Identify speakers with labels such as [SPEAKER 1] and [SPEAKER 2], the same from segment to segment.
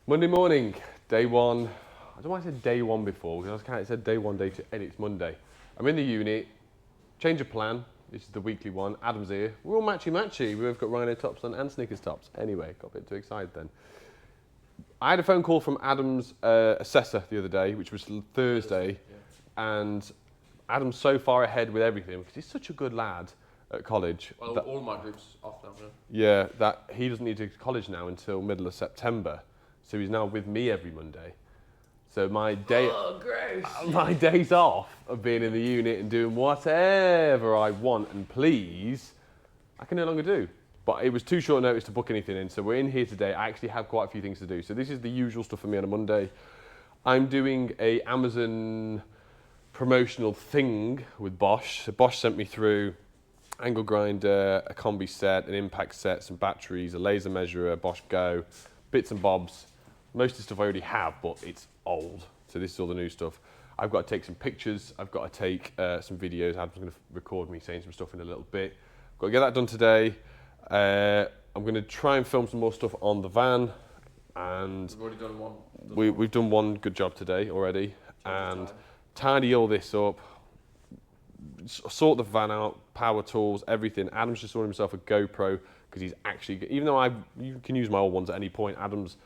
[SPEAKER 1] Monday morning, day one. I don't know why I said day one before, because I said day one, day two, and it's Monday. I'm in the unit, change of plan. This is the weekly one. Adam's here. We're all matchy-matchy. We've both got Rhino tops on and Snickers tops. Anyway, got a bit too excited then. I had a phone call from Adam's assessor the other day, which was Thursday, and Adam's so far ahead with everything because he's such a good lad at college.
[SPEAKER 2] Well,
[SPEAKER 1] that,
[SPEAKER 2] all my groups off now.
[SPEAKER 1] Yeah, that he doesn't need to go to college now until middle of September. So he's now with me every Monday. So my days off of being in the unit and doing whatever I want and please, I can no longer do. But it was too short notice to book anything in, so we're in here today. I actually have quite a few things to do. So this is the usual stuff for me on a Monday. I'm doing a Amazon promotional thing with Bosch. So Bosch sent me through angle grinder, a combi set, an impact set, some batteries, a laser measurer, Bosch Go, bits and bobs. Most of the stuff I already have, but it's old. So this is all the new stuff. I've got to take some pictures. I've got to take some videos. Adam's going to record me saying some stuff in a little bit. Got to get that done today. I'm going to try and film some more stuff on the van. And
[SPEAKER 2] we've already done one.
[SPEAKER 1] We've done one good job today already. And tidy all this up. Sort the van out, power tools, everything. Adam's just ordered himself a GoPro because he's actually, even though you can use my old ones at any point, Adam's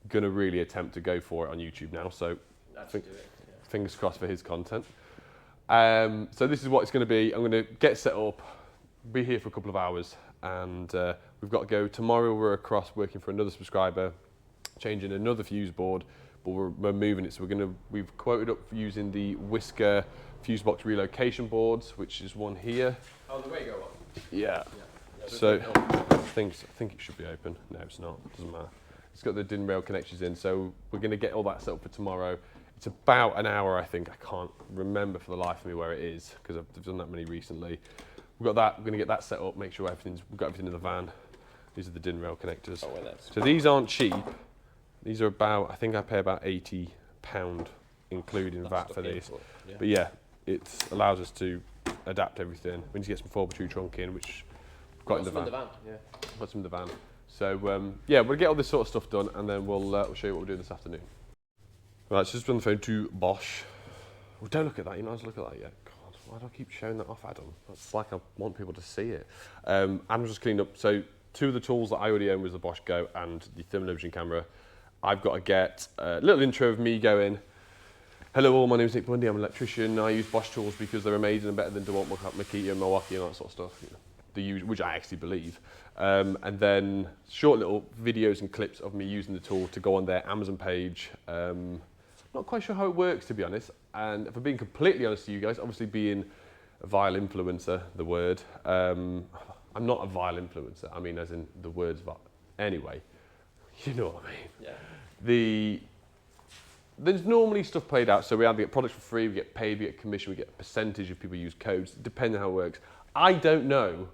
[SPEAKER 1] going to really attempt to go for it on YouTube now. So fingers crossed for his content. So this is what it's going to be. I'm going to get set up, be here for a couple of hours, and we've got to go. Tomorrow we're across working for another subscriber, changing another fuse board, but we're moving it. So we've quoted up using the Whisker fuse box relocation boards, which is one here.
[SPEAKER 2] Oh, the way go on.
[SPEAKER 1] Yeah. So I think it should be open. No, it's not. It doesn't matter. It's got the DIN rail connections in, so we're going to get all that set up for tomorrow. It's about an hour, I think. I can't remember for the life of me where it is because I've done that many recently. We've got that. We're going to get that set up, make sure we've got everything in the van. These are the DIN rail connectors. So these aren't cheap. These are about, I think I pay about £80 including VAT for these. Yeah. But yeah, it allows us to adapt everything. We need to get some 4x2 trunk in, which we've got in the van.
[SPEAKER 2] Yeah.
[SPEAKER 1] Got some in the van. So yeah, we'll get all this sort of stuff done, and then we'll show you what we're doing this afternoon. Right, so just on the phone to Bosch. Well, don't look at that. You might as well look at that yet. God, why do I keep showing that off, Adam? That's like I want people to see it. Adam's just cleaned up. So two of the tools that I already own was the Bosch Go and the thermal imaging camera. I've got to get a little intro of me going. Hello all, my name is Nick Bundy. I'm an electrician. I use Bosch tools because they're amazing and better than DeWalt, Makita, and Milwaukee and that sort of stuff. You know, the usual, which I actually believe. And then short little videos and clips of me using the tool to go on their Amazon page. Not quite sure how it works, to be honest. And if I'm being completely honest to you guys, obviously being a vile influencer, the word, I'm not a vile influencer. I mean, as in the words vile. Anyway, you know what I mean. Yeah. There's normally stuff paid out, so we either get products for free, we get paid, we get commission, we get a percentage if people use codes, depending on how it works. I don't know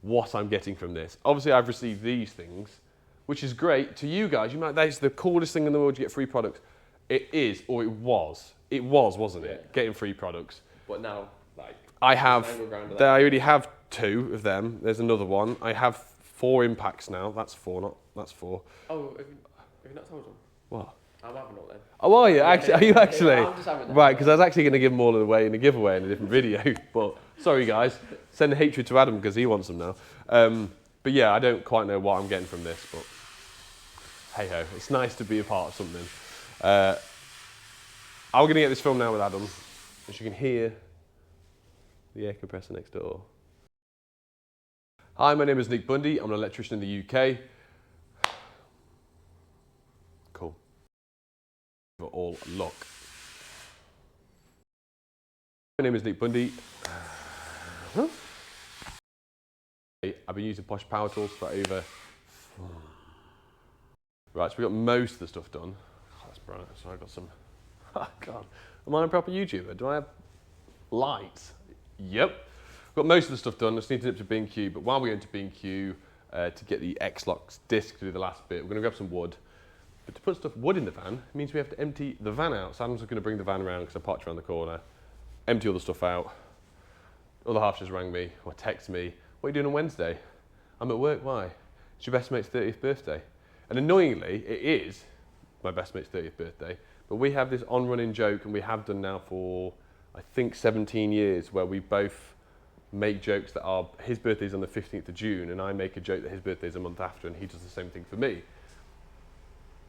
[SPEAKER 1] what I'm getting from this. Obviously, I've received these things, which is great. To you guys, you might, that's the coolest thing in the world, you get free products. It is, or it was. It was, wasn't it? Yeah. Getting free products.
[SPEAKER 2] But now, like,
[SPEAKER 1] I already have 2 of them. There's another one. I have 4 impacts now. That's 4, that's 4.
[SPEAKER 2] Oh, have you not told them?
[SPEAKER 1] What?
[SPEAKER 2] I'm having all then.
[SPEAKER 1] Oh, are you? Actually, are you actually?
[SPEAKER 2] Yeah, I'm just having them.
[SPEAKER 1] Right, because I was actually going to give them all away in a giveaway in a different video. But sorry, guys. Send hatred to Adam because he wants them now. But yeah, I don't quite know what I'm getting from this, but hey ho, it's nice to be a part of something. I'm going to get this film now with Adam, as you can hear the air compressor next door. Hi, my name is Nick Bundy. I'm an electrician in the UK. Cool. For all luck. My name is Nick Bundy. I've been using Bosch power tools for over. Right, so we got most of the stuff done. Oh, that's bright. So I got some. Oh God, am I a proper YouTuber? Do I have lights? Yep. Got most of the stuff done. I just need to nip to B&Q. But while we're going to B&Q to get the X-Locks disc to do the last bit, we're going to grab some wood. But to put wood in the van means we have to empty the van out. So Adam's going to bring the van around because I parked around the corner, empty all the stuff out. Other half just rang me or texted me, what are you doing on Wednesday? I'm at work, why? It's your best mate's 30th birthday. And annoyingly, it is my best mate's 30th birthday. But we have this on-running joke, and we have done now for, I think, 17 years, where we both make jokes that are, his birthday's on the 15th of June, and I make a joke that his birthday's a month after, and he does the same thing for me.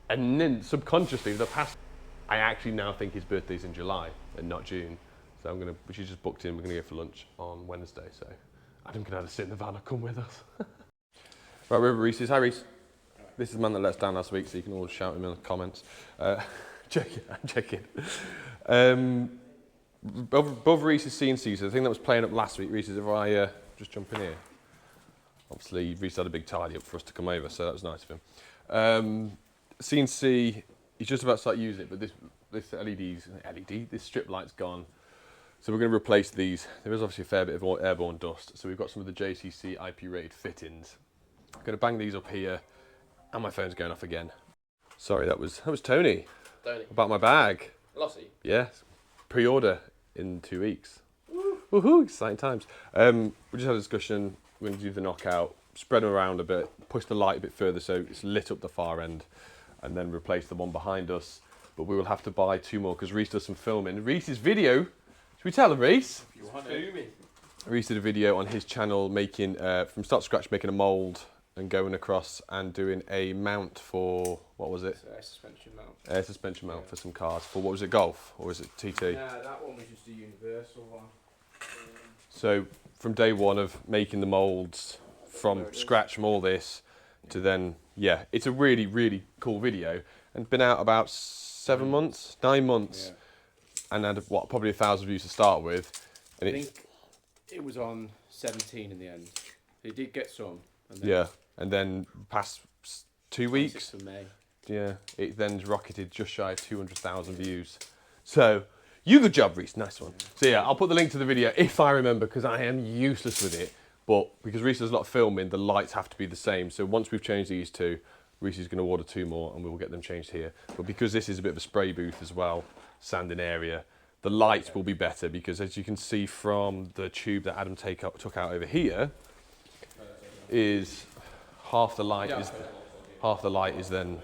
[SPEAKER 1] And then subconsciously, the past, I actually now think his birthday's in July and not June. So she's just booked in, we're gonna go for lunch on Wednesday, so Adam can either sit in the van or come with us. Right, we're at Reese's. Hi, Reese. This is the man that let us down last week, so you can all shout him in the comments. I'm checking. Above Reese's CNC, so the thing that was playing up last week, Reese's, if I just jump in here. Obviously, Reese had a big tidy up for us to come over, so that was nice of him. CNC, he's just about to start using it, but this this strip light's gone. So we're going to replace these. There is obviously a fair bit of airborne dust, so we've got some of the JCC IP rated fittings. I'm going to bang these up here, and my phone's going off again. Sorry, that was Tony. About my bag.
[SPEAKER 2] Lossie?
[SPEAKER 1] Yes. Pre-order in 2 weeks. Woohoo, exciting times. We just had a discussion. We're going to do the knockout, spread them around a bit, push the light a bit further so it's lit up the far end, and then replace the one behind us. But we will have to buy 2 more because Reese does some filming. Reese's video, should we tell him, Reese?
[SPEAKER 2] If you want it.
[SPEAKER 1] Reese did a video on his channel making, from start to scratch, making a mould and going across and doing a mount for, what was it?
[SPEAKER 2] Air suspension mount.
[SPEAKER 1] Air suspension mount for some cars. For what was it, Golf? Or was it TT?
[SPEAKER 2] Yeah, that one was just a universal one.
[SPEAKER 1] So from day one of making the moulds from scratch from all this to then, yeah, it's a really, really cool video and been out about 9 months, and had what, probably 1,000 views to start with. And
[SPEAKER 2] I think it was on 17 in the end. It did get some. And then
[SPEAKER 1] yeah, and then past 2 weeks,
[SPEAKER 2] 26th of May.
[SPEAKER 1] yeah, it then rocketed just shy of 200,000 views. So you good job, Reese, nice one. So yeah, I'll put the link to the video if I remember, because I am useless with it. But because Reese is not filming, the lights have to be the same. So once we've changed these 2, Reese is going to order 2 more, and we will get them changed here. But because this is a bit of a spray booth as well, sanding area, the lights will be better, because as you can see from the tube that Adam took out over here, is half the light is then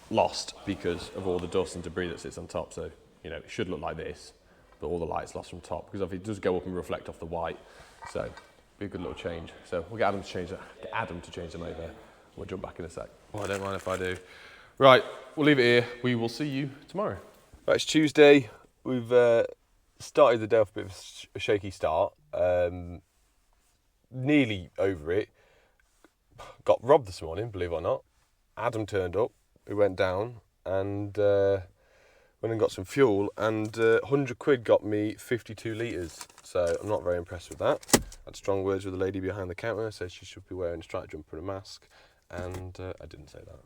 [SPEAKER 1] lost because of all the dust and debris that sits on top. So you know, it should look like this, but all the light's lost from top because it does go up and reflect off the white. So be a good little change. So we'll get Adam to change that. Get Adam to change them over. We'll jump back in a sec. Oh, I don't mind if I do. Right, we'll leave it here. We will see you tomorrow. Right, it's Tuesday. We've started the day off a bit of a shaky start. Nearly over it. Got robbed this morning, believe it or not. Adam turned up. We went down and went and got some fuel, and 100 quid got me 52 litres. So I'm not very impressed with that. I had strong words with the lady behind the counter. Said she should be wearing a striped jumper and a mask, and I didn't say that.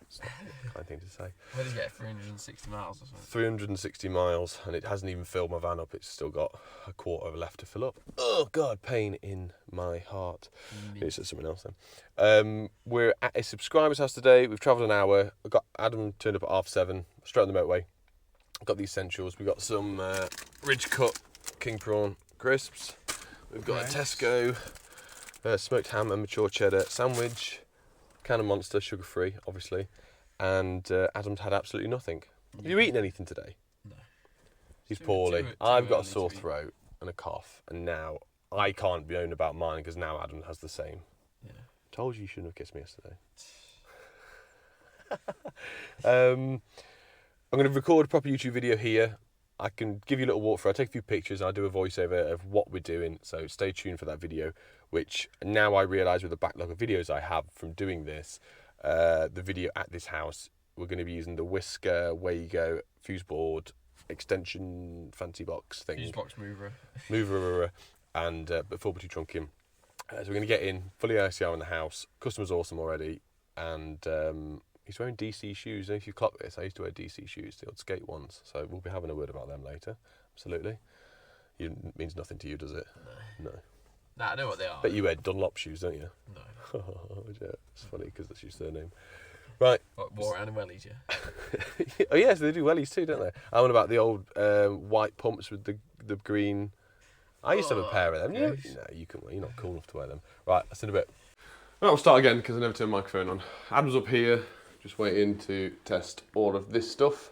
[SPEAKER 1] It's not a kind thing to say.
[SPEAKER 3] Where did you get 360 miles or something?
[SPEAKER 1] 360 miles, and it hasn't even filled my van up. It's still got a quarter left to fill up. Oh God, pain in my heart. It's just something else then. We're at a subscriber's house today. We've travelled an hour. We've got Adam turned up at 7:30, straight on the motorway. Got the essentials. We've got some ridge cut king prawn crisps. We've got a Tesco smoked ham and mature cheddar sandwich, can of Monster, sugar free, obviously. And Adam's had absolutely nothing. Have you eaten anything today?
[SPEAKER 3] No.
[SPEAKER 1] He's poorly. I've got a sore throat and a cough, and now I can't be owned about mine because now Adam has the same.
[SPEAKER 3] Yeah.
[SPEAKER 1] Told you shouldn't have kissed me yesterday. I'm going to record a proper YouTube video here. I can give you a little walkthrough. I'll take a few pictures and I'll do a voiceover of what we're doing. So stay tuned for that video, which now I realise with the backlog of videos I have from doing this, the video at this house, we're going to be using the whisker, Wago, fuse board, extension, fancy box thing.
[SPEAKER 3] Fuse box mover.
[SPEAKER 1] Mover, and full body trunking. So we're going to get in, fully ICR in the house. Customer's awesome already. And he's wearing DC shoes. And if you clock this, I used to wear DC shoes, the old skate ones. So we'll be having a word about them later. Absolutely. It means nothing to you, does it? No.
[SPEAKER 3] Nah, I know what they are.
[SPEAKER 1] Bet you wear Dunlop shoes, don't you?
[SPEAKER 3] No.
[SPEAKER 1] Yeah, it's funny because that's your surname. Right.
[SPEAKER 3] What, Warren and wellies, yeah?
[SPEAKER 1] Oh, yes, they do wellies too, don't they? I want about the old white pumps with the green. I used to have a pair of them. No, you can. You're not cool enough to wear them. Right, that's in a bit. Right, we'll start again because I never turned the microphone on. Adam's up here Just waiting to test all of this stuff.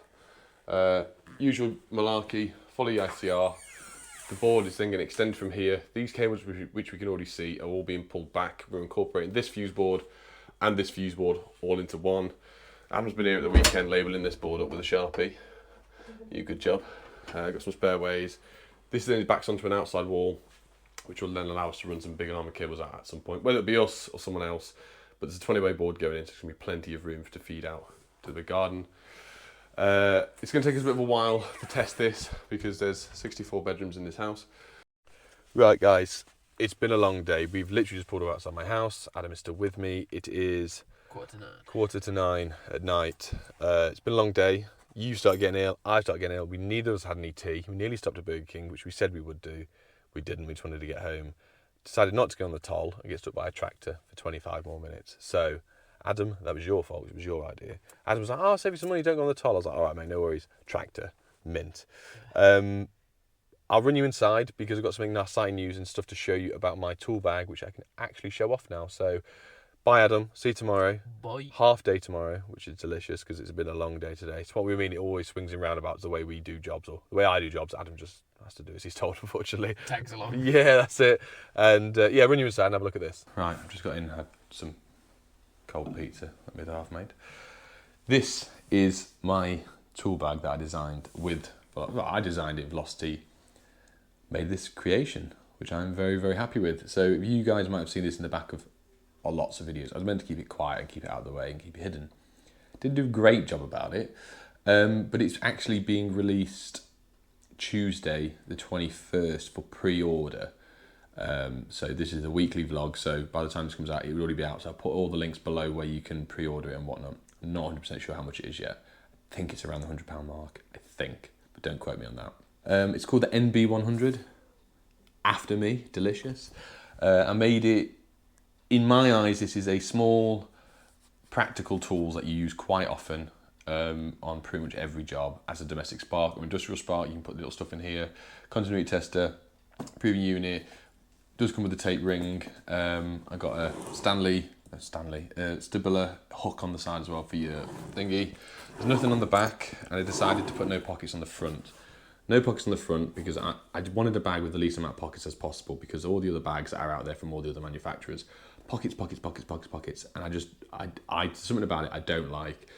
[SPEAKER 1] Usual malarkey, fully ICR. The board is then going to extend from here. These cables, which we can already see, are all being pulled back. We're incorporating this fuse board and this fuse board all into one. Adam's been here at the weekend labelling this board up with a Sharpie. You good job. Got some spare ways. This then backs onto an outside wall, which will then allow us to run some big armoured cables out at some point, whether it be us or someone else. But there's a 20-way board going in, so there's going to be plenty of room to feed out to the garden. It's going to take us a bit of a while to test this because there's 64 bedrooms in this house. Right, guys, it's been a long day. We've literally just pulled up outside my house. Adam is still with me. It is 8:45 at night. It's been a long day. You start getting ill, I start getting ill. We neither of us had any tea. We nearly stopped at Burger King, which we said we would do. We didn't. We just wanted to get home. Decided not to go on the toll and get stuck by a tractor for 25 more minutes. So, Adam, that was your fault. It was your idea. Adam was like, "Oh, I'll save you some money. Don't go on the toll." I was like, "All right, mate, no worries." Tractor, mint. I'll run you inside because I've got something exciting news and stuff to show you about my tool bag, which I can actually show off now. So, bye, Adam. See you tomorrow.
[SPEAKER 3] Bye.
[SPEAKER 1] Half day tomorrow, which is delicious because it's been a long day today. It's what we mean. It always swings in roundabouts the way we do jobs, or the way I do jobs. Adam just has to do as he's told, unfortunately.
[SPEAKER 3] Tags along.
[SPEAKER 1] Yeah, that's it. And yeah, run you inside and have a look at this. Right, I've just got in and had some cold pizza that my other half made. This is my tool bag that I designed with, well, I designed it, Velocity made this creation, which I'm very, very happy with. So you guys might have seen this in the back of lots of videos. I was meant to keep it quiet and keep it out of the way and keep it hidden. Didn't do a great job about it, but it's actually being released Tuesday the 21st for pre-order. So this is a weekly vlog, so by the time this comes out it will already be out, so I'll put all the links below where you can pre-order it and whatnot. I'm not 100% sure how much it is yet. I think it's around the £100 mark, I think, but don't quote me on that. It's called the NB100, after me, delicious. I made it, in my eyes, this is a small practical tool that you use quite often on pretty much every job as a domestic spark or industrial spark. You can put little stuff in here, continuity tester, proving unit, does come with a tape ring. I got a Stabila hook on the side as well for your thingy. There's nothing on the back, and I decided to put no pockets on the front. No pockets on the front because I wanted a bag with the least amount of pockets as possible, because all the other bags that are out there from all the other manufacturers, pockets, pockets, pockets, pockets, pockets, and I something about it I don't like.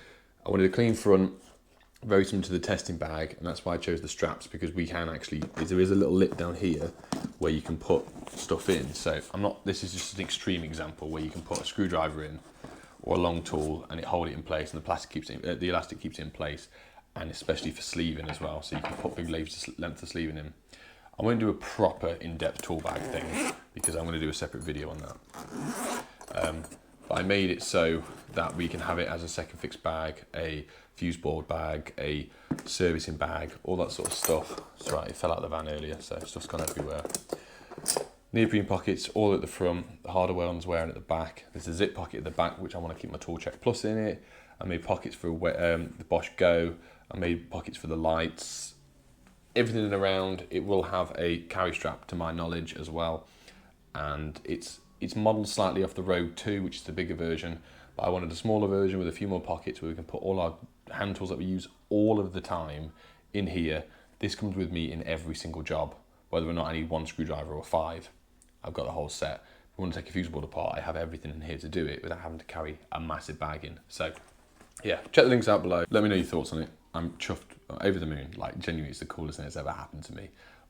[SPEAKER 1] I wanted a clean front, very similar to the testing bag, and that's why I chose the straps, because we can actually, there is a little lip down here where you can put stuff in. So this is just an extreme example where you can put a screwdriver in or a long tool and it hold it in place, and the plastic keeps it, the elastic keeps it in place, and especially for sleeving as well. So you can put big lengths of sleeving in. I won't do a proper in-depth tool bag thing because I'm going to do a separate video on that. But I made it so that we can have it as a second fix bag, a fuse board bag, a servicing bag, all that sort of stuff. That's right, it fell out of the van earlier, so stuff's gone everywhere. Neoprene pockets all at the front, the hardware ones wearing at the back. There's a zip pocket at the back, which I want to keep my Tool Check Plus in it. I made pockets for the Bosch Go. I made pockets for the lights. Everything around, it will have a carry strap to my knowledge as well. And it's modelled slightly off the Rogue 2, which is the bigger version. But I wanted a smaller version with a few more pockets where we can put all our hand tools that we use all of the time in here. This comes with me in every single job, whether or not I need one screwdriver or 5. I've got the whole set. If I want to take a fuse board apart, I have everything in here to do it without having to carry a massive bag in. So yeah, check the links out below. Let me know your thoughts on it. I'm chuffed, over the moon. Like, genuinely, it's the coolest thing that's ever happened to me,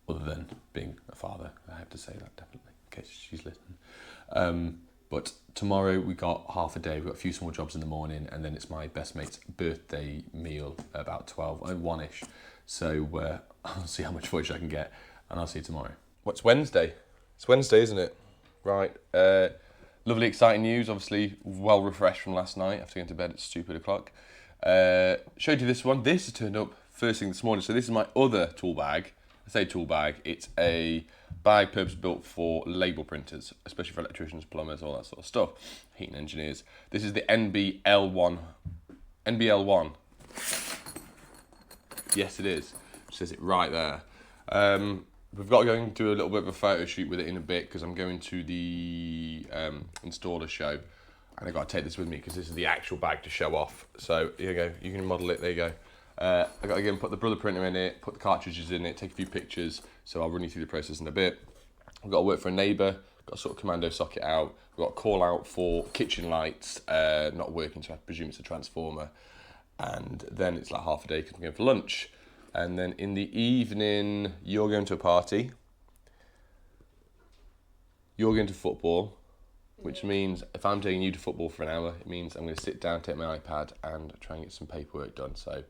[SPEAKER 1] other than being a father. I have to say that, definitely, in case she's listening. But tomorrow we got half a day. We've got a few small jobs in the morning, and then it's my best mate's birthday meal about 1ish. So I'll see how much footage I can get, and I'll see you tomorrow. What's Wednesday? It's Wednesday, isn't it? Right. Lovely, exciting news. Obviously, well refreshed from last night after going to bed at stupid o'clock. Showed you this one. This has turned up first thing this morning. So this is my other tool bag. I say tool bag. It's a bag purpose built for label printers, especially for electricians, plumbers, all that sort of stuff, heating engineers. This is the NBL1. NBL1. Yes, it is. It says it right there. We've got to go and do a little bit of a photo shoot with it in a bit because I'm going to the installer show, And I got to take this with me because this is the actual bag to show off. So here you go, you can model it, there you go. I got to again put the brother printer in it, put the cartridges in it, take a few pictures. So I'll run you through the process in a bit. I've got to work for a neighbour, got a sort of commando socket out. I've got a call out for kitchen lights, not working, so I presume it's a transformer. And then it's like half a day because I'm going for lunch. And then in the evening, you're going to a party. You're going to football, which means if I'm taking you to football for an hour, it means I'm going to sit down, take my iPad and try and get some paperwork done. So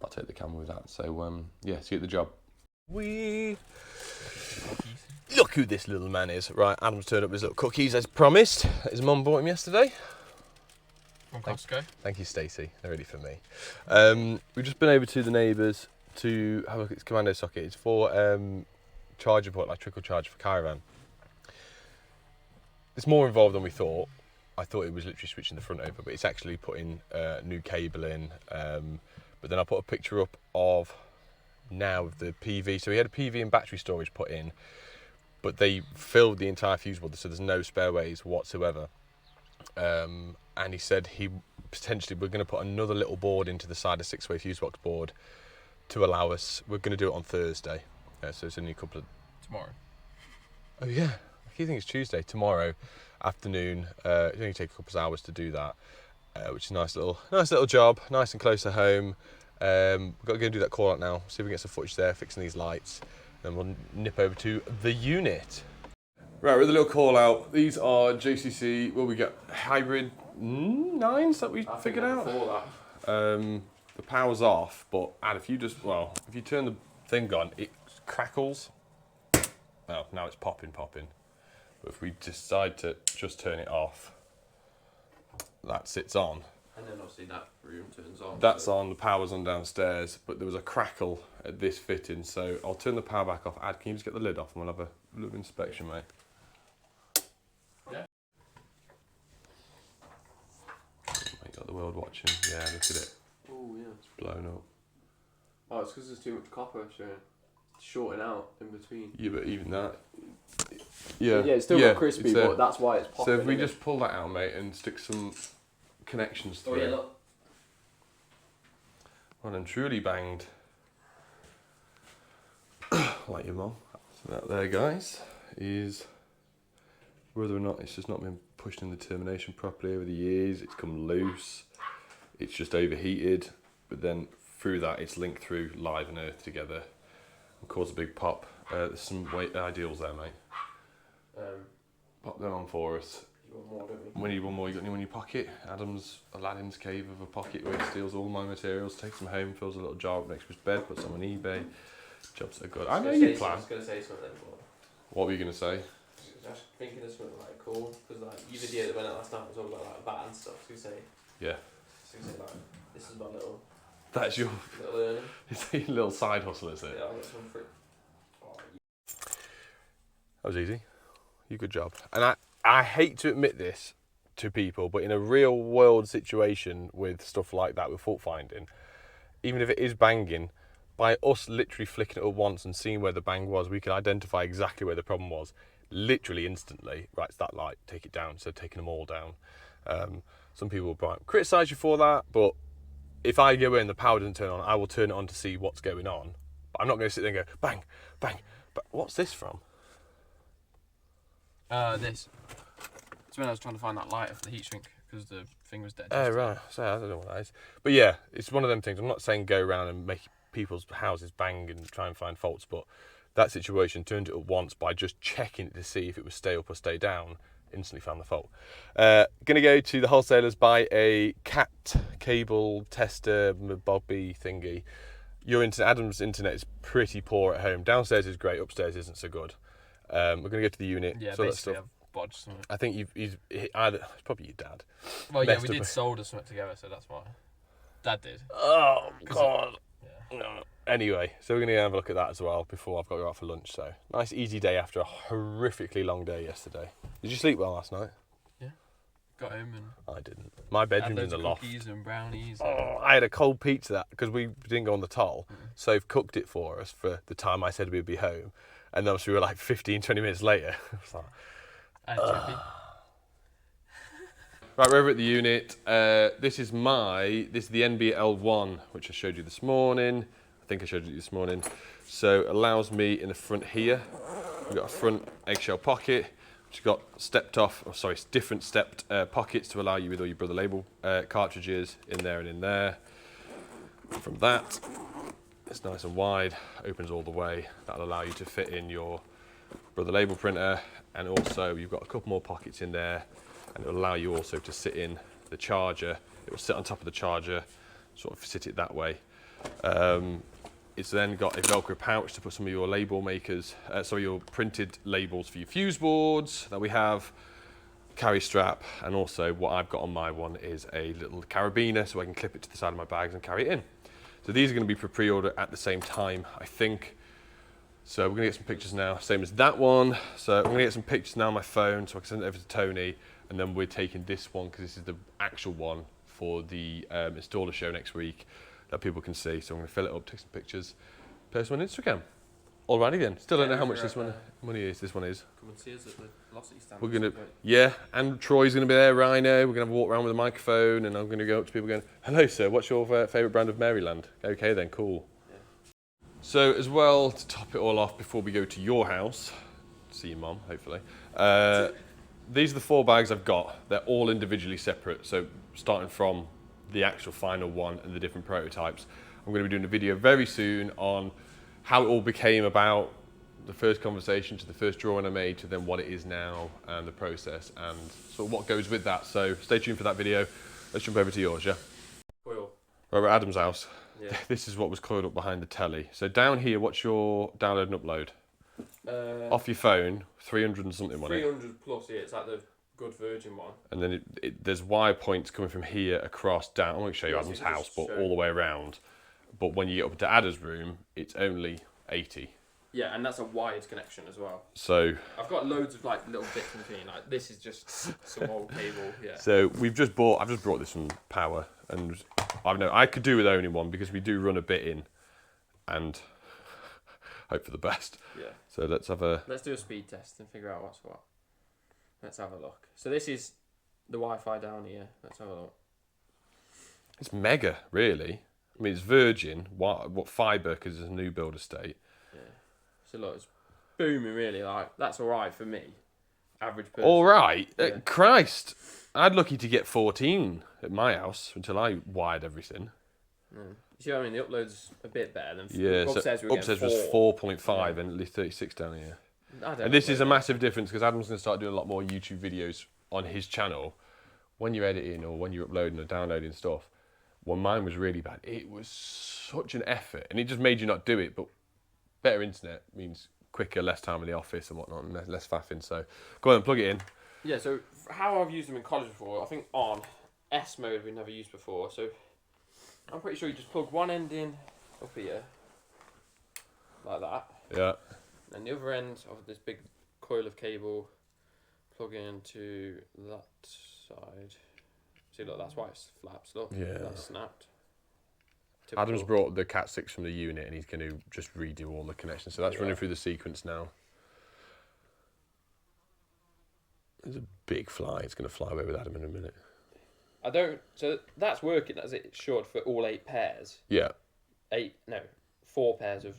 [SPEAKER 1] I'll take the camera with that. So yeah, see you at the job. Look who this little man is. Right, Adam's turned up with his little cookies as promised. His mum bought him yesterday.
[SPEAKER 3] From Costco.
[SPEAKER 1] Thank you, Stacey. They're ready for me. We've just been over to the neighbours to have a look at this commando socket. It's for charger port, like trickle charge for Caravan. It's more involved than we thought. I thought it was literally switching the front over, but it's actually putting new cable in. But then I put a picture up of now of the PV. So we had a PV and battery storage put in, but they filled the entire fuse board, so there's no spare ways whatsoever. And he said he potentially we're going to put another little board into the side of 6-way fuse box board to allow us. We're going to do it on Thursday, so it's only a couple of.
[SPEAKER 3] Tomorrow.
[SPEAKER 1] Oh yeah, I keep thinking it's Tuesday. Tomorrow afternoon. It only take a couple of hours to do that, which is a nice little job, nice and close to home. We've got to go and do that call out now. See if we can get some footage there, fixing these lights, and we'll nip over to the unit. Right, with a little call out. These are JCC. Well, we got hybrid 9s that we figured out. The power's off, but if you turn the thing on, it crackles. Oh, now it's popping. But if we decide to just turn it off, that sits on.
[SPEAKER 2] And then obviously that room turns on.
[SPEAKER 1] That's on, the power's on downstairs, but there was a crackle at this fitting, so I'll turn the power back off. Ad, can you just get the lid off and we'll have a little inspection, mate?
[SPEAKER 2] Yeah.
[SPEAKER 1] Mate, got the world watching. Yeah, look at it.
[SPEAKER 2] Oh yeah.
[SPEAKER 1] It's blown up.
[SPEAKER 2] Oh, it's because there's too much copper, so it's shorting out in between.
[SPEAKER 1] Yeah, but even that. Yeah.
[SPEAKER 2] Yeah, it's still got crispy, but that's why it's popping.
[SPEAKER 1] So if we just pull that out, mate, and stick some connections through.
[SPEAKER 2] Oh yeah, look.
[SPEAKER 1] Well, I'm truly banged. Like your mum. So that there, guys, is whether or not it's just not been pushed in the termination properly over the years. It's come loose. It's just overheated, but then through that it's linked through live and earth together and caused a big pop. There's some weight ideals there, mate. Pop them on for us.
[SPEAKER 2] You want more, don't we?
[SPEAKER 1] We need one more. You got any in your pocket? Aladdin's cave of a pocket where he steals all my materials, takes them home, fills a little jar up next to his bed, puts them on eBay. Jobs are good. I know you plan.
[SPEAKER 2] I was going to say something then, but
[SPEAKER 1] What were you going to say?
[SPEAKER 2] I was just thinking of something like cool, because like your video that went out last night was all about like VAT and stuff, so you say,
[SPEAKER 1] Yeah.
[SPEAKER 2] like, this is my little
[SPEAKER 1] That's your
[SPEAKER 2] earning.
[SPEAKER 1] it's a little side hustle, is it?
[SPEAKER 2] Yeah, I'll get some for it. Oh,
[SPEAKER 1] That was easy. You good job. And I hate to admit this to people, but in a real world situation with stuff like that, with fault finding, even if it is banging, by us literally flicking it up once and seeing where the bang was, we could identify exactly where the problem was, literally instantly. Right, it's that light, take it down. So taking them all down. Some people will criticise you for that, but if I go in and the power doesn't turn on, I will turn it on to see what's going on. But I'm not going to sit there and go, bang, bang. But what's this from?
[SPEAKER 3] This. It's when I was trying to find that light off the heat shrink because the thing was dead.
[SPEAKER 1] Oh, right. So I don't know what that is. But yeah, it's one of them things. I'm not saying go around and make people's houses bang and try and find faults, but that situation turned it up once by just checking it to see if it would stay up or stay down. Instantly found the fault. Gonna go to the wholesalers, buy a cat cable tester bobby thingy. Adam's internet is pretty poor at home. Downstairs is great, upstairs isn't so good. We're gonna go to the unit.
[SPEAKER 3] Yeah,
[SPEAKER 1] so
[SPEAKER 3] basically I've bodged something.
[SPEAKER 1] I think it's probably your dad.
[SPEAKER 3] Well, yeah, we did solder something together, so that's why. Dad did.
[SPEAKER 1] Oh God.
[SPEAKER 3] Yeah.
[SPEAKER 1] No. Anyway, so we're going to have a look at that as well before I've got to go out for lunch. So, nice easy day after a horrifically long day yesterday. Did you sleep well last night?
[SPEAKER 3] Yeah. Got home and
[SPEAKER 1] I didn't. My bedroom's in the loft.
[SPEAKER 3] Cookies and brownies.
[SPEAKER 1] Oh, I had a cold pizza that because we didn't go on the toll. So they've cooked it for us for the time I said we'd be home. And then we were like 15, 20 minutes later. I was like,
[SPEAKER 3] And chippy.
[SPEAKER 1] Right, we're over at the unit. This is the NBL1, which I showed you this morning. I think I showed you this morning. So it allows me in the front here. We've got a front eggshell pocket, which has got different stepped pockets to allow you with all your brother label cartridges in there and in there. From that, it's nice and wide, opens all the way. That'll allow you to fit in your brother label printer, and also you've got a couple more pockets in there, and it'll allow you also to sit in the charger. It will sit on top of the charger, sort of sit it that way. It's then got a Velcro pouch to put some of your label makers, your printed labels for your fuse boards that we have, carry strap, and also what I've got on my one is a little carabiner so I can clip it to the side of my bags and carry it in. So these are going to be for pre-order at the same time, I think. So we're going to get some pictures now, same as that one. So I'm going to get some pictures now on my phone so I can send it over to Tony, and then we're taking this one because this is the actual one for the installer show next week that people can see. So I'm going to fill it up, take some pictures, post them on Instagram. Alrighty then. Still don't know how much this one is. This one is.
[SPEAKER 3] Come and see us at the velocity stand.
[SPEAKER 1] We're gonna, and Troy's gonna be there. Rhino. We're gonna have a walk around with a microphone, and I'm gonna go up to people going, "Hello, sir. What's your favourite brand of Maryland?" Okay, then, cool. Yeah. So as well, to top it all off, before we go to your house, see your mum, hopefully. These are the 4 bags I've got. They're all individually separate. So starting from the actual final one and the different prototypes, I'm going to be doing a video very soon on how it all became about, the first conversation to the first drawing I made to then what it is now and the process and sort of what goes with that. So stay tuned for that video. Let's jump over to yours, yeah?
[SPEAKER 3] Coil.
[SPEAKER 1] Right, we're at Adam's house.
[SPEAKER 3] Yeah.
[SPEAKER 1] This is what was coiled up behind the telly. So down here, what's your download and upload? Off your phone, 300 and something on it.
[SPEAKER 3] 300 plus, yeah, it's like the good virgin one.
[SPEAKER 1] And then there's wire points coming from here across down. I won't show you Adam's house, but all the way around. But when you get up to Ada's room, it's only 80.
[SPEAKER 3] Yeah, and that's a wired connection as well.
[SPEAKER 1] So
[SPEAKER 3] I've got loads of like little bits in between. Like this is just some old cable. Yeah.
[SPEAKER 1] So I've just brought this from Power, and I could do with only one because we do run a bit in, and hope for the best.
[SPEAKER 3] Yeah.
[SPEAKER 1] So let's
[SPEAKER 3] do a speed test and figure out what's what. Let's have a look. So this is the Wi-Fi down here. Let's have a look.
[SPEAKER 1] It's mega, really. I mean, it's virgin, what fibre, because it's a new build estate.
[SPEAKER 3] Yeah. So look, it's booming really, like, that's alright for me. Average person.
[SPEAKER 1] Alright?
[SPEAKER 3] Yeah.
[SPEAKER 1] Christ, I'd lucky to get 14 at my house until I wired everything.
[SPEAKER 3] You see what I mean? The upload's a bit better than...
[SPEAKER 1] Yeah,
[SPEAKER 3] upstairs,
[SPEAKER 1] so upstairs was 4.5 and at least 36 down here. And this is a massive difference because Adam's going to start doing a lot more YouTube videos on his channel. When you're editing or when you're uploading or downloading stuff, when mine was really bad, it was such an effort, and it just made you not do it. But better internet means quicker, less time in the office and whatnot, and less faffing. So go on and plug it in.
[SPEAKER 3] Yeah, so how I've used them in college before, I think on S mode we've never used before. So I'm pretty sure you just plug one end in up here, like that.
[SPEAKER 1] Yeah.
[SPEAKER 3] And the other end of this big coil of cable, plug into that side. See, look, that's why it flaps. Look,
[SPEAKER 1] yeah,
[SPEAKER 3] that's snapped. Typical.
[SPEAKER 1] Adam's brought the Cat 6 from the unit, and he's going to just redo all the connections. So that's running through the sequence now. There's a big fly. It's going to fly away with Adam in a minute.
[SPEAKER 3] So that's working as it's short for all 8 pairs.
[SPEAKER 1] Yeah.
[SPEAKER 3] 4 pairs of.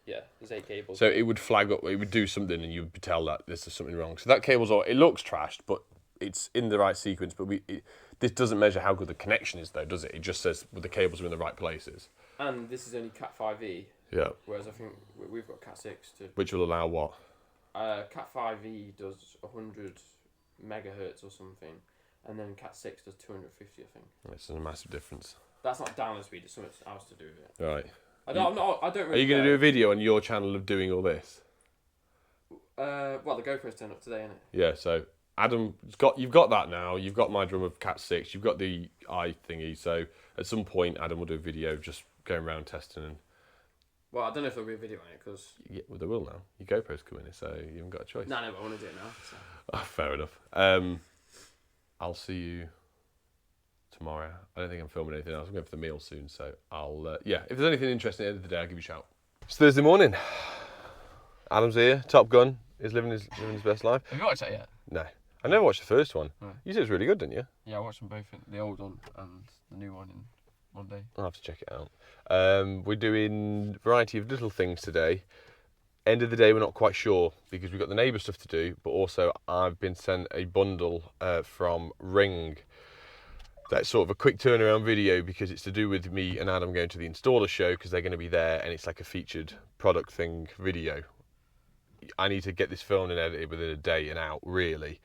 [SPEAKER 3] Yeah, there's 8 cables.
[SPEAKER 1] So it would flag up, it would do something, and you would tell that this is something wrong. So that cable's all, it looks trashed, but it's in the right sequence. But this doesn't measure how good the connection is, though, does it? It just says well, the cables are in the right places.
[SPEAKER 3] And this is only Cat 5e.
[SPEAKER 1] Yeah.
[SPEAKER 3] Whereas I think we've got Cat 6 too.
[SPEAKER 1] Which will allow what?
[SPEAKER 3] Cat 5e does 100 megahertz or something, and then Cat 6 does 250, I think.
[SPEAKER 1] It's a massive difference.
[SPEAKER 3] That's not download speed. It's something else to do with it.
[SPEAKER 1] Right.
[SPEAKER 3] I don't really
[SPEAKER 1] Are you going to do a video on your channel of doing all this?
[SPEAKER 3] Well, the GoPro's turned up today, isn't it?
[SPEAKER 1] Yeah, so Adam, you've got that now. You've got my drum of Cat 6. You've got the eye thingy. So at some point, Adam will do a video just going around testing. And
[SPEAKER 3] well, I don't know if there'll be a video on it because...
[SPEAKER 1] Yeah, well, there will now. Your GoPro's coming in, so you haven't got a choice.
[SPEAKER 3] No, but I want to do it now. So.
[SPEAKER 1] Oh, fair enough. I'll see you tomorrow. I don't think I'm filming anything else. I'm going for the meal soon, so I'll... yeah, if there's anything interesting at the end of the day, I'll give you a shout. It's Thursday morning. Adam's here. Top Gun is living his best life.
[SPEAKER 3] Have you watched that yet?
[SPEAKER 1] No. I never watched the first one.
[SPEAKER 3] No.
[SPEAKER 1] You said it was really good, didn't you?
[SPEAKER 3] Yeah, I watched them both, the old one and the new one in one day.
[SPEAKER 1] I'll have to check it out. We're doing a variety of little things today. End of the day, we're not quite sure because we've got the neighbour stuff to do, but also I've been sent a bundle from Ring. That's sort of a quick turnaround video because it's to do with me and Adam going to the installer show because they're going to be there and it's like a featured product thing video. I need to get this filmed and edited within a day and out, really.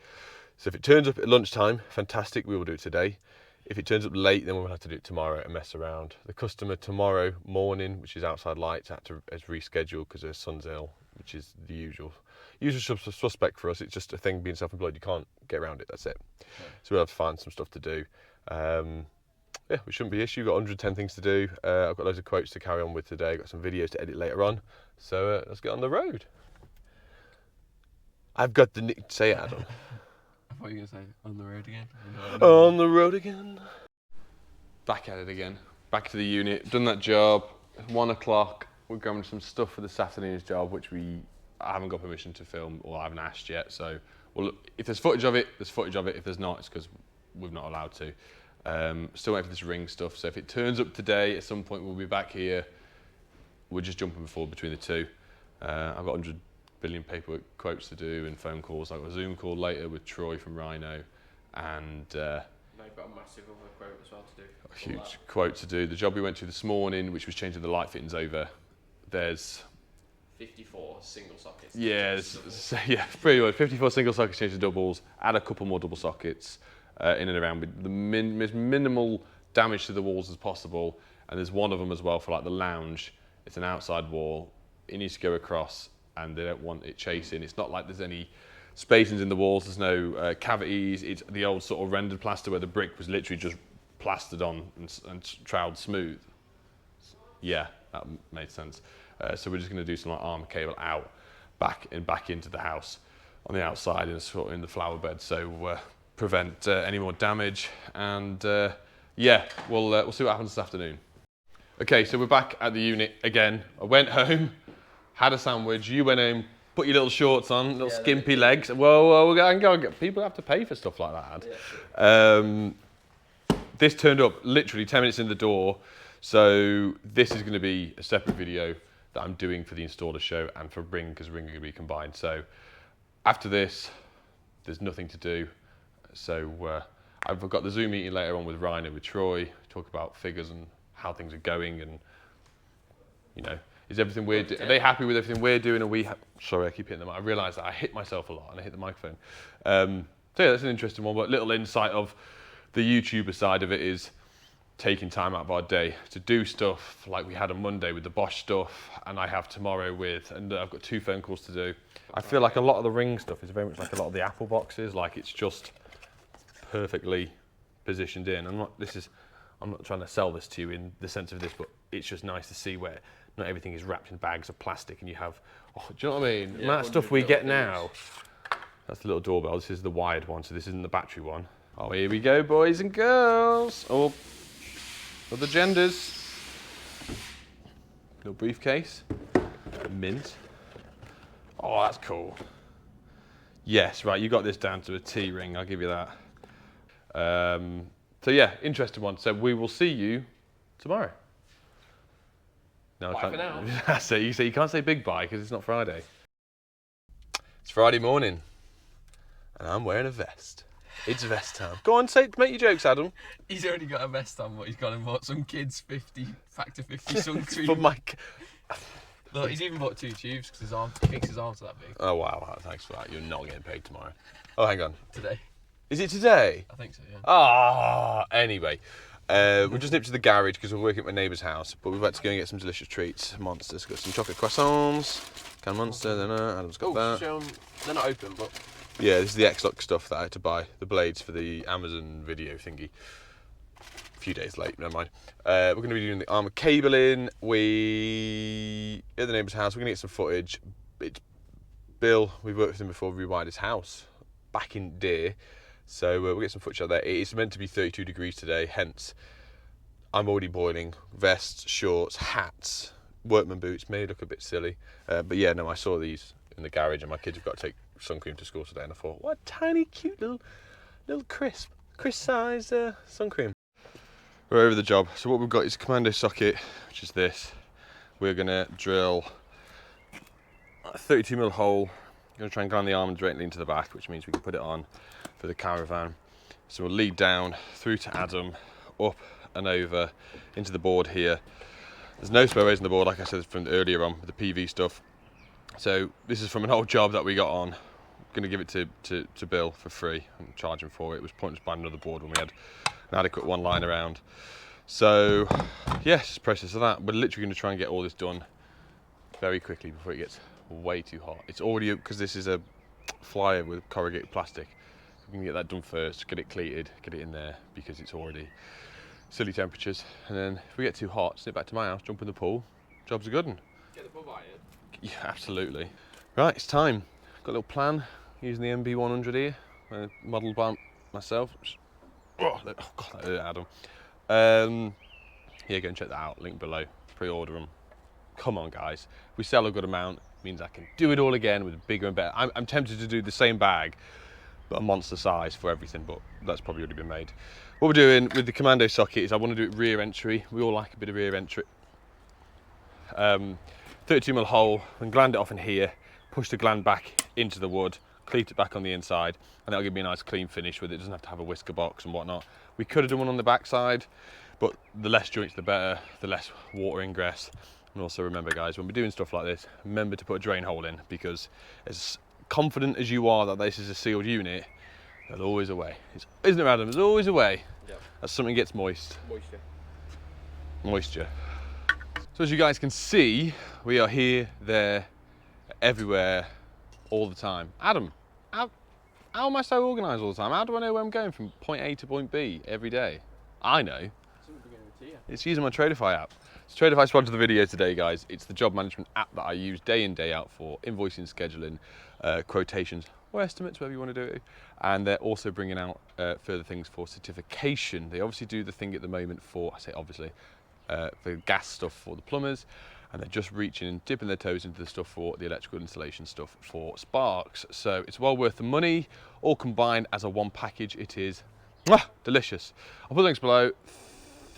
[SPEAKER 1] So if it turns up at lunchtime, fantastic, we will do it today. If it turns up late, then we'll have to do it tomorrow and mess around. The customer tomorrow morning, which is outside lights, has rescheduled because her son's ill, which is the usual suspect for us. It's just a thing being self-employed. You can't get around it. That's it.
[SPEAKER 3] Yeah.
[SPEAKER 1] So we'll have to find some stuff to do. Yeah, we shouldn't be an issue. We've got 110 things to do. I've got loads of quotes to carry on with today. I've got some videos to edit later on. So let's get on the road. I've got the say it, Adam.
[SPEAKER 3] I thought you were going to say on the road again.
[SPEAKER 1] On the road again. Back at it again. Back to the unit. Done that job. 1 o'clock. We're grabbing some stuff for this afternoon's job, which I haven't got permission to film, or I haven't asked yet. So, well, if there's footage of it, there's footage of it. If there's not, it's because we're not allowed to. Still waiting for this Ring stuff. So if it turns up today, at some point we'll be back here. We're just jumping forward between the two. I've got 100 billion paperwork quotes to do and phone calls. I've got a Zoom call later with Troy from Rhino, and
[SPEAKER 3] They've got a massive other quote as well to do.
[SPEAKER 1] a huge quote to do. The job we went to this morning, which was changing the light fittings over, there's
[SPEAKER 3] 54 single sockets.
[SPEAKER 1] yeah, pretty much 54 single sockets changed to doubles. Add a couple more double sockets in and around with the minimal damage to the walls as possible. And there's one of them as well for like the lounge. It's an outside wall. It needs to go across, and they don't want it chasing. It's not like there's any spacings in the walls. There's no cavities. It's the old sort of rendered plaster where the brick was literally just plastered on and troweled smooth. Yeah, that made sense. So we're just going to do some like arm cable out, back into the house on the outside and sort of in the flower bed, so prevent any more damage. And yeah, we'll see what happens this afternoon. Okay, so we're back at the unit again. I went home, had a sandwich. You went home, put your little shorts on, little skimpy legs. Whoa, we're going to go. People have to pay for stuff like that. Yeah. This turned up literally 10 minutes in the door. So this is going to be a separate video that I'm doing for the installer show and for Ring, because Ring are going to be combined. So after this, there's nothing to do. So I've got the Zoom meeting later on with Ryan and with Troy, talk about figures and how things are going, and you know, is everything we're doing? Are they happy with everything we're doing? Are we? Sorry, I keep hitting the mic. I realise that I hit myself a lot and I hit the microphone. So yeah, that's an interesting one. But little insight of the YouTuber side of it is taking time out of our day to do stuff like we had on Monday with the Bosch stuff, and I have tomorrow with, and I've got 2 phone calls to do. I feel like a lot of the Ring stuff is very much like a lot of the Apple boxes, like it's just perfectly positioned in. I'm not trying to sell this to you in the sense of this, but it's just nice to see where not everything is wrapped in bags of plastic and you have, do you know what I mean? Yeah, the amount of stuff we get now. That's the little doorbell. This is the wired one, so this isn't the battery one. Oh, here we go, boys and girls. Oh, for the genders. Little briefcase. Mint. Oh, that's cool. Yes, right, you got this down to a T, Ring, I'll give you that. So yeah, interesting one. So we will see you tomorrow. No,
[SPEAKER 3] bye for now.
[SPEAKER 1] That's it. You can't say big bye because it's not Friday. It's Friday morning, and I'm wearing a vest. It's vest time. Go on, make your jokes, Adam.
[SPEAKER 3] He's already got a vest on, but he's gone and bought some kids' factor 50 sunscreen.
[SPEAKER 1] For my.
[SPEAKER 3] Look, he's even bought 2 tubes because he thinks his arms are that big.
[SPEAKER 1] Oh wow, thanks for that. You're not getting paid tomorrow. Oh, hang on.
[SPEAKER 3] Today.
[SPEAKER 1] Is it today?
[SPEAKER 3] I think so, yeah.
[SPEAKER 1] Ah, anyway. We just nipped to the garage because we're working at my neighbour's house, but we've had to go and get some delicious treats. Monsters. Got some chocolate croissants. Can Monster, then Adam's got that.
[SPEAKER 3] They're not open, but...
[SPEAKER 1] Yeah, this is the X-Lock stuff that I had to buy. The blades for the Amazon video thingy. A few days late, never mind. We're going to be doing the armour cabling. We at the neighbour's house. We're going to get some footage. It's Bill. We've worked with him before. We rewired his house back in Deer. So we'll get some footage out there. It is meant to be 32 degrees today, hence I'm already boiling. Vests, shorts, hats, workman boots. May look a bit silly. But yeah, no, I saw these in the garage and my kids have got to take sun cream to school today, and I thought, what a tiny, cute little crisp size sun cream. We're over the job. So what we've got is a commando socket, which is this. We're gonna drill a 32mm hole. I'm gonna try and gland the arm directly into the back, which means we can put it on for the Caravan. So we'll lead down through to Adam, up and over into the board here. There's no spare ways in the board, like I said from earlier on with the PV stuff. So this is from an old job that we got on. I'm gonna give it to Bill for free and charge him for it. It was pointless buying another board when we had an adequate one lying around. So yes, it's process of that. We're literally gonna try and get all this done very quickly before it gets way too hot. It's already, because this is a flyer with corrugated plastic, we can get that done first, get it cleated, get it in there, because it's already silly temperatures. And then if we get too hot, sit back to my house, jump in the pool, job's a good one.
[SPEAKER 3] Get the bub iron.
[SPEAKER 1] Yeah, absolutely. Right, it's time. Got a little plan using the MB100 here, modelled by myself. Oh God, that hurt Adam. Yeah, go and check that out, link below, pre-order them. Come on guys, if we sell a good amount, it means I can do it all again with bigger and better. I'm tempted to do the same bag, but a monster size for everything, but that's probably already been made. What we're doing with the commando socket is I want to do it rear entry. We all like a bit of rear entry. 32mm hole, and gland it off in here, push the gland back into the wood, cleat it back on the inside, and that'll give me a nice clean finish with it. It doesn't have to have a whisker box and whatnot. We could have done one on the back side, but the less joints the better, the less water ingress. And also remember guys, when we're doing stuff like this, remember to put a drain hole in, because as confident as you are that this is a sealed unit, there's always a way. Isn't it, Adam? There's always a way.
[SPEAKER 3] Yep.
[SPEAKER 1] As something gets moist.
[SPEAKER 3] Moisture.
[SPEAKER 1] So as you guys can see, we are here, there, everywhere, all the time. Adam, how am I so organised all the time? How do I know where I'm going from point A to point B every day? I know. It's using my Tradify app. So Tradify sponsored the video today, guys. It's the job management app that I use day in, day out for invoicing, scheduling, quotations, or estimates, whatever you want to do. And they're also bringing out further things for certification. They obviously do the thing at the moment for, I say obviously, for gas stuff for the plumbers, and they're just reaching and dipping their toes into the stuff for the electrical installation stuff for sparks. So it's well worth the money, all combined as a one package. It is delicious. I'll put links below.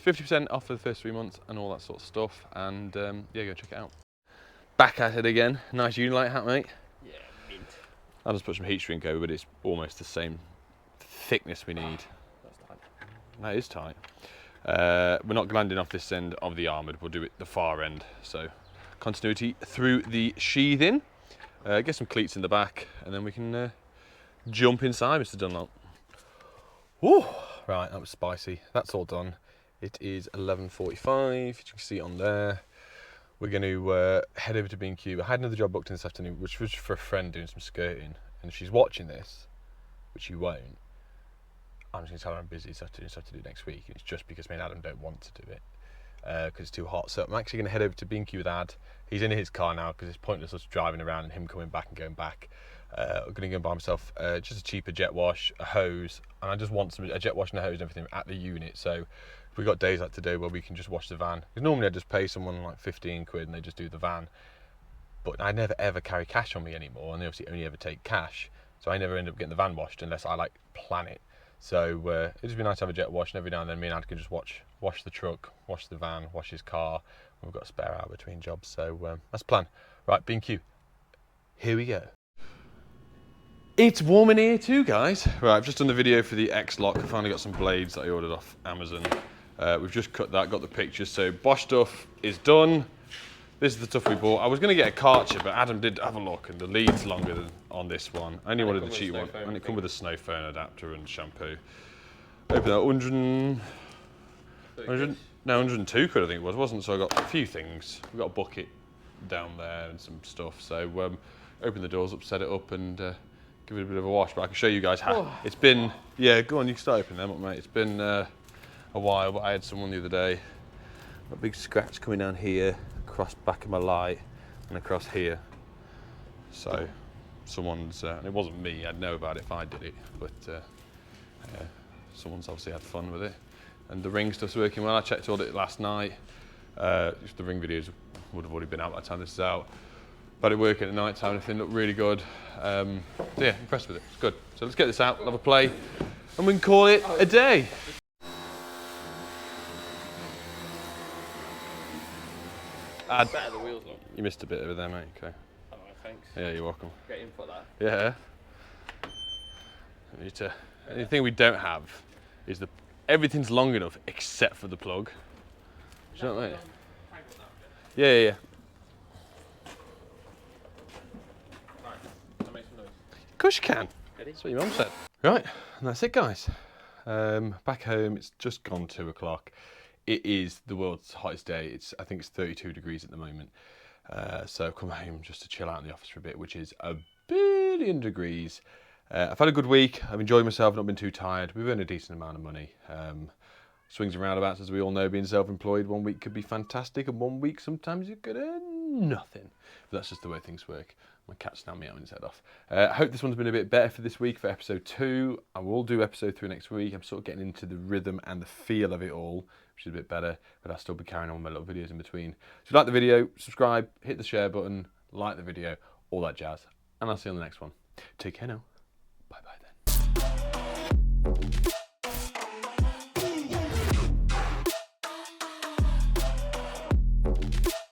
[SPEAKER 1] 50% off for the first 3 months and all that sort of stuff, and yeah, go check it out. Back at it again. Nice Unilight hat, mate.
[SPEAKER 3] Yeah, mint.
[SPEAKER 1] I'll just put some heat shrink over, but it's almost the same thickness we need.
[SPEAKER 3] That's tight.
[SPEAKER 1] That is tight. We're not glanding off this end of the armoured, we'll do it the far end. So continuity through the sheathing, get some cleats in the back, and then we can jump inside, Mr. Dunlop. Woo! Right, that was spicy. That's all done. It is 11:45, you can see it on there. We're going to head over to B&Q. I had another job booked in this afternoon, which was for a friend doing some skirting. And if she's watching this, which you won't, I'm just going to tell her I'm busy, so I have to do stuff to do next week. It's just because me and Adam don't want to do it, because it's too hot. So I'm actually going to head over to B&Q with Ad. He's in his car now, because it's pointless us driving around and him coming back and going back. I'm going to go and buy myself just a cheaper jet wash, a hose, and I just want a jet wash and a hose and everything at the unit. So we've got days like today where we can just wash the van. Because normally I just pay someone like 15 quid and they just do the van. But I never ever carry cash on me anymore, and they obviously only ever take cash. So I never end up getting the van washed unless I like plan it. So it'd just be nice to have a jet wash, and every now and then me and Ad can just wash the truck, wash the van, wash his car. We've got a spare hour between jobs, so that's the plan. Right, B&Q, here we go. It's warm in here too, guys. Right, I've just done the video for the X-Lock. I finally got some blades that I ordered off Amazon. We've just cut that, got the pictures. So Bosch stuff is done. This is the stuff we bought. I was going to get a Karcher, but Adam did have a look, and the lead's longer than on this one. I only wanted the cheap one, and it come with a snow phone adapter and shampoo. Open that 102 quid I think it was, wasn't it? So I got a few things. We got a bucket down there and some stuff. So open the doors up, set it up, and give it a bit of a wash. But I can show you guys how it's been. Yeah, go on, you can start opening them up, mate. It's been a while, but I had someone the other day. A big scratch coming down here, across back of my light, and across here. So someone's, and it wasn't me, I'd know about it if I did it, but someone's obviously had fun with it. And the ring stuff's working well. I checked all it last night. The ring videos would have already been out by the time this is out. But it working at night time, everything looked really good. So yeah, impressed with it. It's good. So let's get this out, we'll have a play, and we can call it a day.
[SPEAKER 3] Better the wheels on.
[SPEAKER 1] You missed a bit over there, mate. Okay.
[SPEAKER 3] Oh, thanks.
[SPEAKER 1] Yeah, you're welcome.
[SPEAKER 3] Get input that.
[SPEAKER 1] Yeah. We need to. The thing we don't have is everything's long enough except for the plug. Do you know what I mean? Yeah, yeah, yeah.
[SPEAKER 3] Right. That makes some noise.
[SPEAKER 1] Of course you can.
[SPEAKER 3] Ready?
[SPEAKER 1] That's what your mum said. Right, and that's it, guys. Back home, it's just gone 2 o'clock. It is the world's hottest day. I think it's 32 degrees at the moment. So I've come home just to chill out in the office for a bit, which is a billion degrees. I've had a good week. I've enjoyed myself, not been too tired. We've earned a decent amount of money. Swings and roundabouts, as we all know, being self-employed, 1 week could be fantastic, and 1 week sometimes you could earn nothing. But that's just the way things work. My cat's now meowing his head off. I hope this one's been a bit better for this week, for episode 2. I will do episode 3 next week. I'm sort of getting into the rhythm and the feel of it all, which is a bit better, but I'll still be carrying on with my little videos in between. So if you like the video, subscribe, hit the share button, like the video, all that jazz. And I'll see you on the next one. Take care now.